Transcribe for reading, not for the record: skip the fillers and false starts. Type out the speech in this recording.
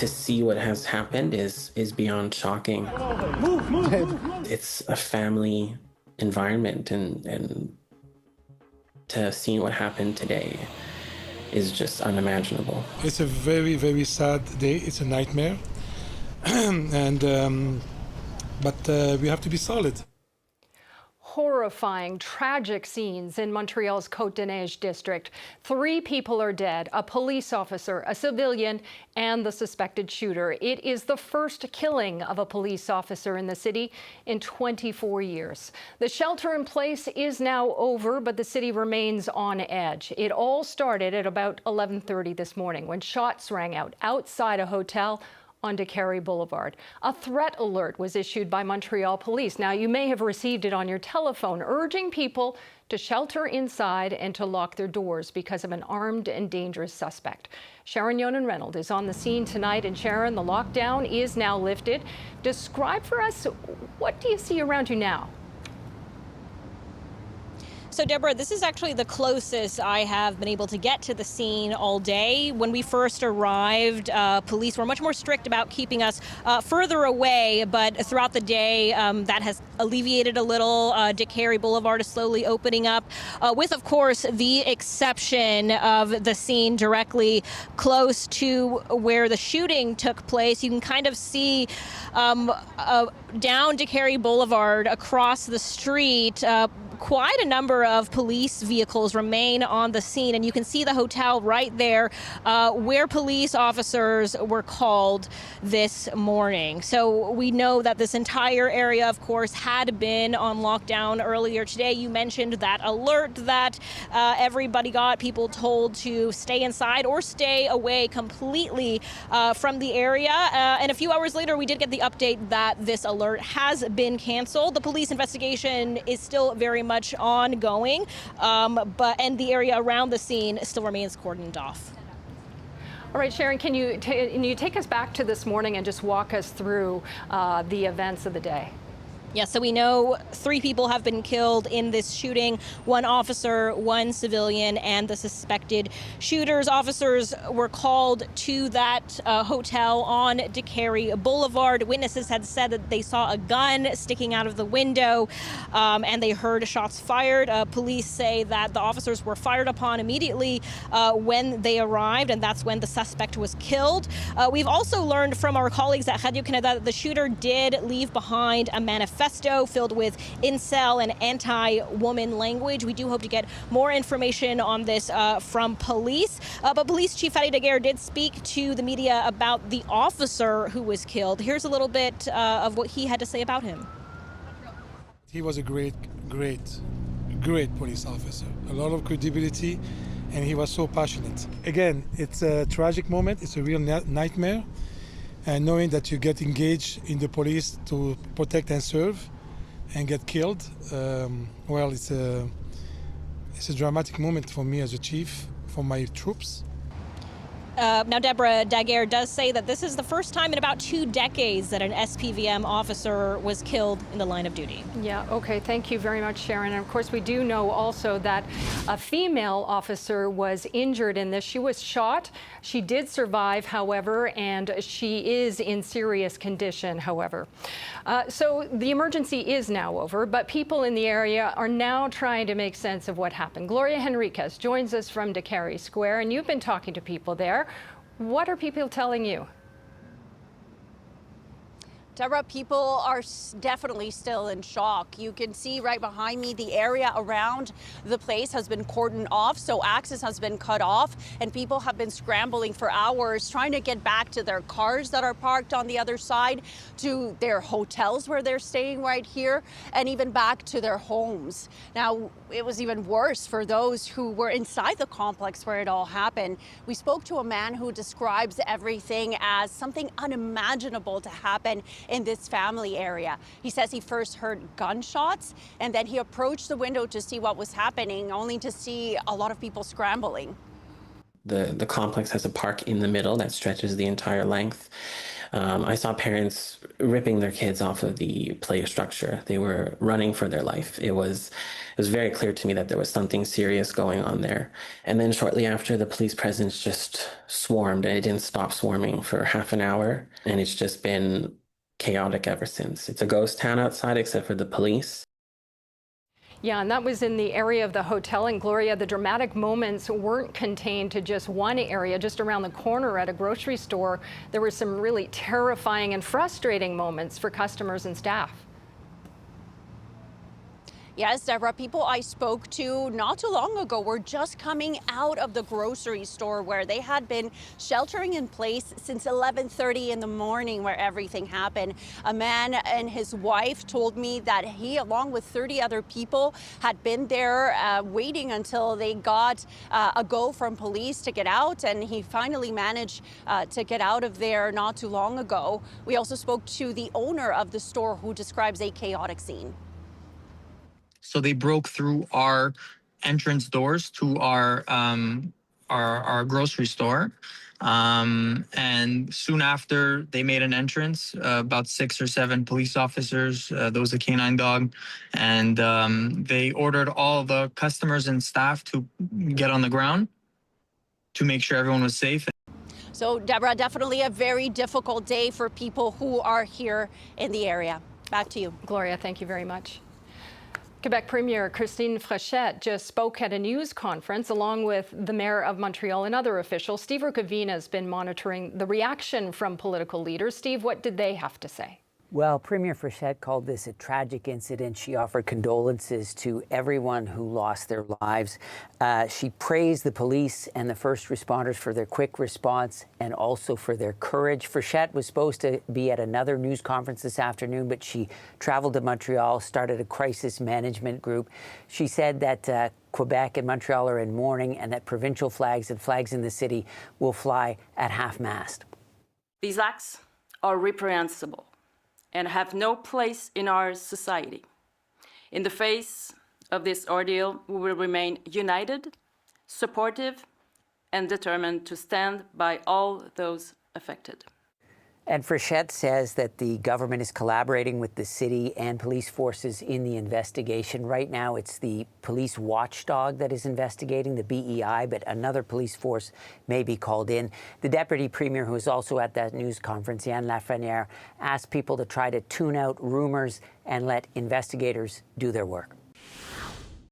To see what has happened is beyond shocking. It's a family environment, and to see what happened today is just unimaginable. It's a very, very sad day. It's a nightmare. But we have to be solid. Horrifying, tragic scenes in Montreal's Côte-des-Neiges district. 3 people are dead, a police officer, a civilian, and the suspected shooter. It is the first killing of a police officer in the city in 24 years. The shelter in place is now over, but the city remains on edge. It all started at about 11:30 this morning when shots rang out outside a hotel on Décarie Boulevard. A threat alert was issued by Montreal police. Now, you may have received it on your telephone, urging people to shelter inside and to lock their doors because of an armed and dangerous suspect. Sharon Yonan-Reynolds is on the scene tonight. And Sharon, the lockdown is now lifted. Describe for us, what do you see around you now? So, Deborah, this is actually the closest I have been able to get to the scene all day. When we first arrived, police were much more strict about keeping us further away, but throughout the day, that has alleviated a little. Décarie Boulevard is slowly opening up, with, of course, the exception of the scene directly close to where the shooting took place. You can kind of see down Décarie Boulevard across the street, quite a number of police vehicles remain on the scene, and you can see the hotel right there where police officers were called this morning. So we know that this entire area, of course, had been on lockdown earlier today. You mentioned that alert that everybody got, people told to stay inside or stay away completely from the area. And a few hours later, we did get the update that this alert has been canceled. The police investigation is still very much ongoing, and the area around the scene still remains cordoned off. All right, Sharon, can you take us back to this morning and just walk us through the events of the day? Yeah, so we know 3 people have been killed in this shooting, 1 officer, 1 civilian, and the suspected shooters. Officers were called to that hotel on Décarie Boulevard. Witnesses had said that they saw a gun sticking out of the window, and they heard shots fired. Police say that the officers were fired upon immediately when they arrived, and that's when the suspect was killed. We've also learned from our colleagues at Radio Canada that the shooter did leave behind a manifesto filled with incel and anti-woman language. We do hope to get more information on this from police. But Police Chief Fadi Daguerre did speak to the media about the officer who was killed. Here's a little bit of what he had to say about him. He was a great police officer. A lot of credibility, and he was so passionate. Again, it's a tragic moment. It's a real nightmare. And knowing that you get engaged in the police to protect and serve and get killed, well, it's a dramatic moment for me as a chief, for my troops. Now, Deborah Daguerre does say that this is the first time in about 2 decades that an SPVM officer was killed in the line of duty. Yeah, okay. Thank you very much, Sharon. And of course, we do know also that a female officer was injured in this. She was shot. She did survive, however, and she is in serious condition, however. So the emergency is now over, but people in the area are now trying to make sense of what happened. Gloria Henriquez joins us from Décarie Square, and you've been talking to people there. What are people telling you? Deborah, people are definitely still in shock. You can see right behind me the area around the place has been cordoned off, so access has been cut off, and people have been scrambling for hours trying to get back to their cars that are parked on the other side, to their hotels where they're staying right here, and even back to their homes. Now, it was even worse for those who were inside the complex where it all happened. We spoke to a man who describes everything as something unimaginable to happen in this family area. He says he first heard gunshots, and then he approached the window to see what was happening, only to see a lot of people scrambling. The complex has a park in the middle that stretches the entire length. I saw parents ripping their kids off of the play structure. They were running for their life. It was very clear to me that there was something serious going on there. And then shortly after, the police presence just swarmed, and it didn't stop swarming for half an hour. And it's just been chaotic ever since. It's a ghost town outside, except for the police. Yeah, and that was in the area of the hotel. And Gloria, the dramatic moments weren't contained to just one area. Just around the corner at a grocery store, there were some really terrifying and frustrating moments for customers and staff. Yes, Deborah, people I spoke to not too long ago were just coming out of the grocery store where they had been sheltering in place since 11:30 in the morning where everything happened. A man and his wife told me that he, along with 30 other people, had been there waiting until they got a go from police to get out, and he finally managed to get out of there not too long ago. We also spoke to the owner of the store, who describes a chaotic scene. So they broke through our entrance doors to our grocery store. And soon after, they made an entrance, about 6 or 7 police officers. There was a canine dog. And they ordered all the customers and staff to get on the ground to make sure everyone was safe. So, Deborah, definitely a very difficult day for people who are here in the area. Back to you. Gloria, thank you very much. Quebec Premier Christine Fréchette just spoke at a news conference along with the Mayor of Montreal and other officials. Steve Rukavina has been monitoring the reaction from political leaders. Steve, what did they have to say? Well, Premier Fréchette called this a tragic incident. She offered condolences to everyone who lost their lives. She praised the police and the first responders for their quick response and also for their courage. Fréchette was supposed to be at another news conference this afternoon, but she traveled to Montreal, started a crisis management group. She said that Quebec and Montreal are in mourning and that provincial flags and flags in the city will fly at half-mast. These acts are reprehensible and have no place in our society. In the face of this ordeal, we will remain united, supportive, and determined to stand by all those affected. And Fréchette says that the government is collaborating with the city and police forces in the investigation. Right now, it's the police watchdog that is investigating, the BEI, but another police force may be called in. The Deputy Premier, who was also at that news conference, Yann Lafrenière, asked people to try to tune out rumors and let investigators do their work.